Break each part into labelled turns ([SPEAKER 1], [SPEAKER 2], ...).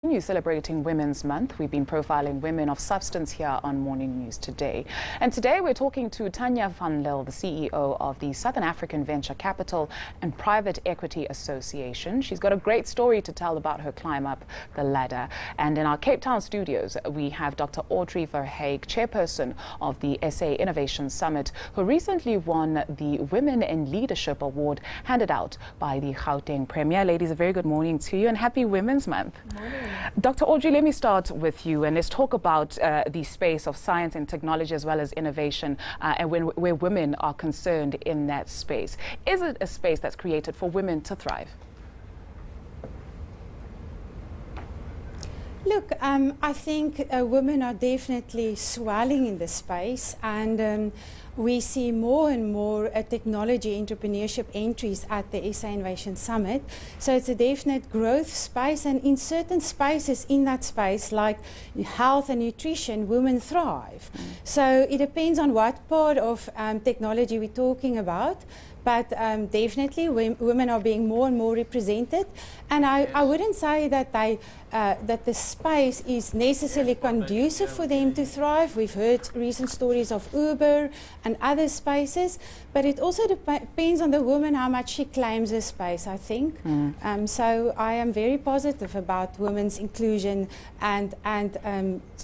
[SPEAKER 1] Continue celebrating Women's Month. We've been profiling women of substance here on Morning News Today. And today we're talking to Tanyas, the CEO of the Southern African Venture Capital and Private Equity Association. She's got a great story to tell about her climb up the ladder. And in our Cape Town studios, we have Dr. Audrey Verhaeghe, Chairperson of the SA Innovation Summit, who recently won the Women in Leadership Award handed out by the Gauteng Premier. Ladies, a very good morning to you and happy Women's Month.
[SPEAKER 2] Good morning.
[SPEAKER 1] Dr. Audrey, let me start with you and let's talk about the space of science and technology as well as innovation and where women are concerned in that space. Is it a space that's created for women to thrive?
[SPEAKER 2] Look, I think women are definitely swelling in the space, and we see more and more technology entrepreneurship entries at the SA Innovation Summit. So it's a definite growth space, and in certain spaces in that space, like health and nutrition, women thrive. So it depends on what part of technology we're talking about. But definitely women are being more and more represented, and I wouldn't say that that the space is necessarily conducive for them to thrive. We've heard recent stories of Uber and other spaces, but it also depends on the woman how much she claims the space, I think. So I am very positive about women's inclusion and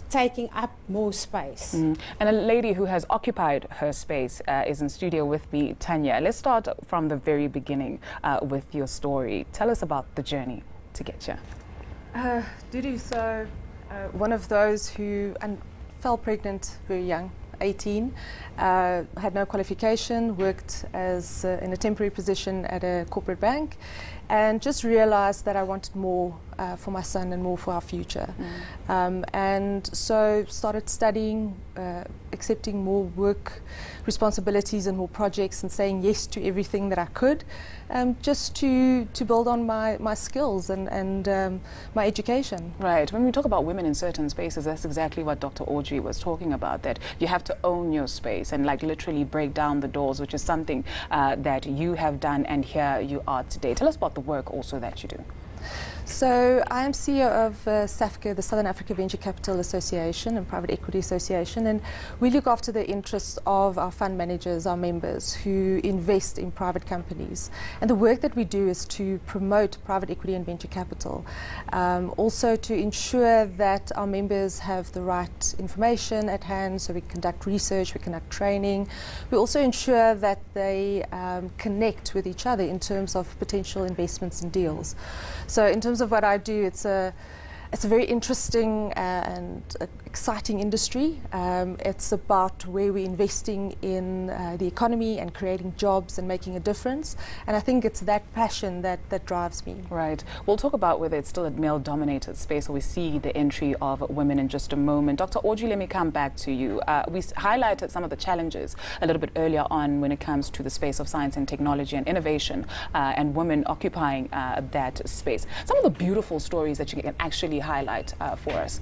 [SPEAKER 2] taking up more space.
[SPEAKER 1] And a lady who has occupied her space is in studio with me, Tanya. Let's start from the very beginning with your story. Tell us about the journey to get here.
[SPEAKER 3] Dudu, so one of those who fell pregnant very young, 18, had no qualification, worked as in a temporary position at a corporate bank, and just realized that I wanted more for my son and more for our future. And so started studying, accepting more work responsibilities and more projects and saying yes to everything that I could, just to build on my skills and my education.
[SPEAKER 1] Right. When we talk about women in certain spaces, that's exactly what Dr. Audrey was talking about, that you have to own your space and like literally break down the doors, which is something that you have done, and here you are today. Tell us about the work also that you do.
[SPEAKER 3] So I am CEO of SAFCA, the Southern African Venture Capital Association and Private Equity Association, and we look after the interests of our fund managers, our members who invest in private companies. And the work that we do is to promote private equity and venture capital, also to ensure that our members have the right information at hand, so we conduct research, we conduct training. We also ensure that they connect with each other in terms of potential investments and deals. So in terms of what I do, it's a very interesting and exciting industry. It's about where we're investing in the economy and creating jobs and making a difference. And I think it's that passion that drives me.
[SPEAKER 1] Right. We'll talk about whether it's still a male-dominated space or we see the entry of women in just a moment. Dr. Audrey, let me come back to you. We highlighted some of the challenges a little bit earlier on when it comes to the space of science and technology and innovation and women occupying that space. Some of the beautiful stories that you can actually highlight for us.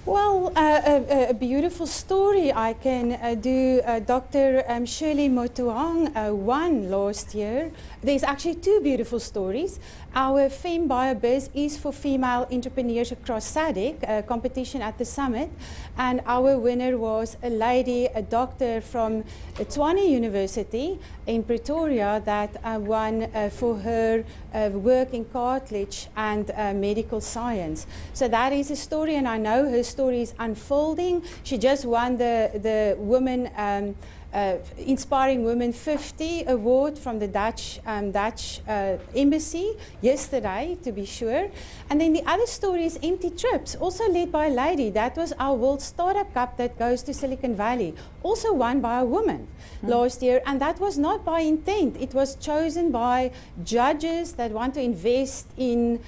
[SPEAKER 2] Well, a beautiful story I can do. Dr. Shirley Motuang won last year. There's actually two beautiful stories. Our FemBioBiz is for female entrepreneurs across SADC competition at the summit, and our winner was a lady, a doctor from Tshwane University in Pretoria that won for her work in cartilage and medical science. So that is a story, and I know her story is unfolding. She just won the Women Inspiring Women 50 award from the Dutch embassy yesterday, to be sure. And then the other story is Empty Trips, also led by a lady. That was our World Startup Cup that goes to Silicon Valley, also won by a woman last year. And that was not by intent. It was chosen by judges that want to invest in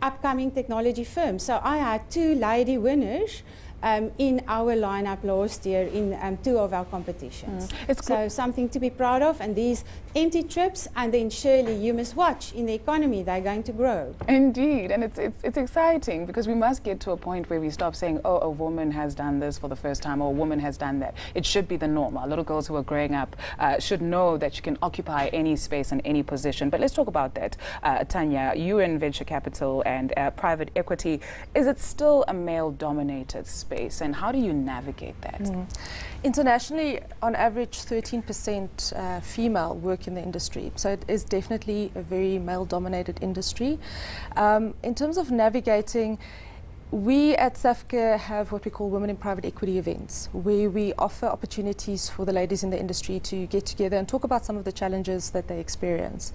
[SPEAKER 2] upcoming technology firms. So I had two lady winners in our lineup last year in 2 of our competitions. So something to be proud of, and these empty trips, and then surely you must watch in the economy, they're going to grow.
[SPEAKER 1] Indeed, and it's exciting, because we must get to a point where we stop saying, oh, a woman has done this for the first time, or a woman has done that. It should be the norm. Our little girls who are growing up should know that you can occupy any space and any position. But let's talk about that. Tanya, you in venture capital and private equity, is it still a male-dominated space, and how do you navigate that?
[SPEAKER 3] Internationally, on average, 13% female work in the industry. So it is definitely a very male-dominated industry. In terms of navigating, we at SAFCA have what we call Women in Private Equity events, where we offer opportunities for the ladies in the industry to get together and talk about some of the challenges that they experience,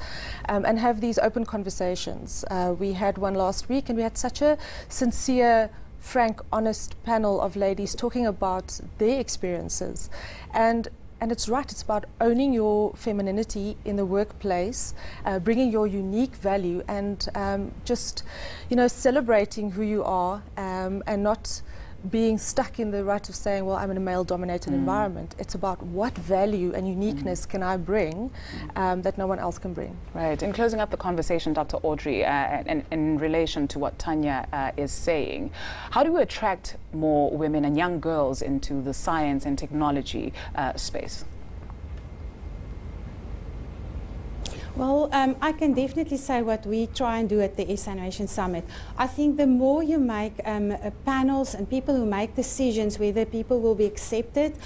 [SPEAKER 3] and have these open conversations. We had one last week, and we had such a sincere, frank, honest panel of ladies talking about their experiences. And it's right, it's about owning your femininity in the workplace, bringing your unique value, and just, celebrating who you are, and not being stuck in the rut of saying, well, I'm in a male-dominated environment. It's about what value and uniqueness can I bring that no one else can bring.
[SPEAKER 1] Right. In closing up the conversation, Dr. Audrey, and in relation to what Tanya is saying, how do we attract more women and young girls into the science and technology space?
[SPEAKER 2] Well, I can definitely say what we try and do at the SA Innovation Summit. I think the more you make panels and people who make decisions, whether people will be accepted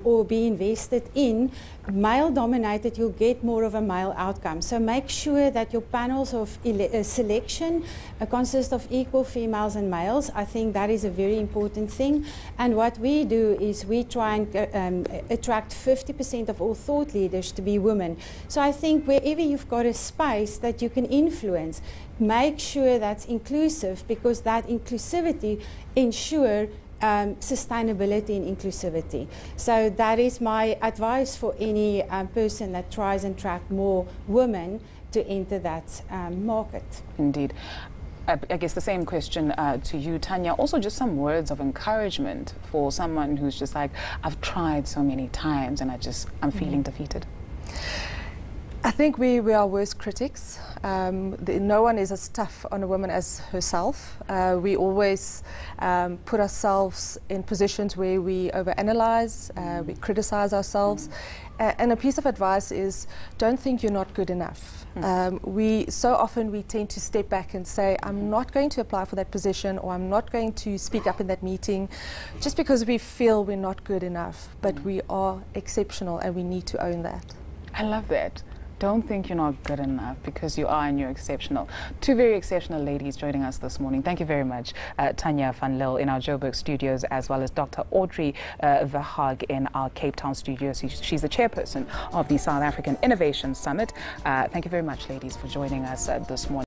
[SPEAKER 2] or be invested in, male-dominated, you'll get more of a male outcome. So make sure that your panels of selection consist of equal females and males. I think that is a very important thing. And what we do is we try and attract 50% of all thought leaders to be women. So I think wherever you've got a space that you can influence, make sure that's inclusive, because that inclusivity ensures sustainability and inclusivity. So that is my advice for any person that tries and attract more women to enter that market.
[SPEAKER 1] Indeed. I guess the same question to you, Tanya. Also, just some words of encouragement for someone who's just like, I've tried so many times and I'm feeling defeated.
[SPEAKER 3] I think we are our worst critics. No one is as tough on a woman as herself. We always put ourselves in positions where we overanalyze, we criticize ourselves. And a piece of advice is, don't think you're not good enough. So often we tend to step back and say, I'm not going to apply for that position, or I'm not going to speak up in that meeting, just because we feel we're not good enough. But we are exceptional, and we need to own that.
[SPEAKER 1] I love that. Don't think you're not good enough, because you are, and you're exceptional. Two very exceptional ladies joining us this morning. Thank you very much, Tanya van Lille in our Joburg studios, as well as Dr. Audrey Verhaeghe in our Cape Town studios. She's the chairperson of the South African Innovation Summit. Thank you very much, ladies, for joining us this morning.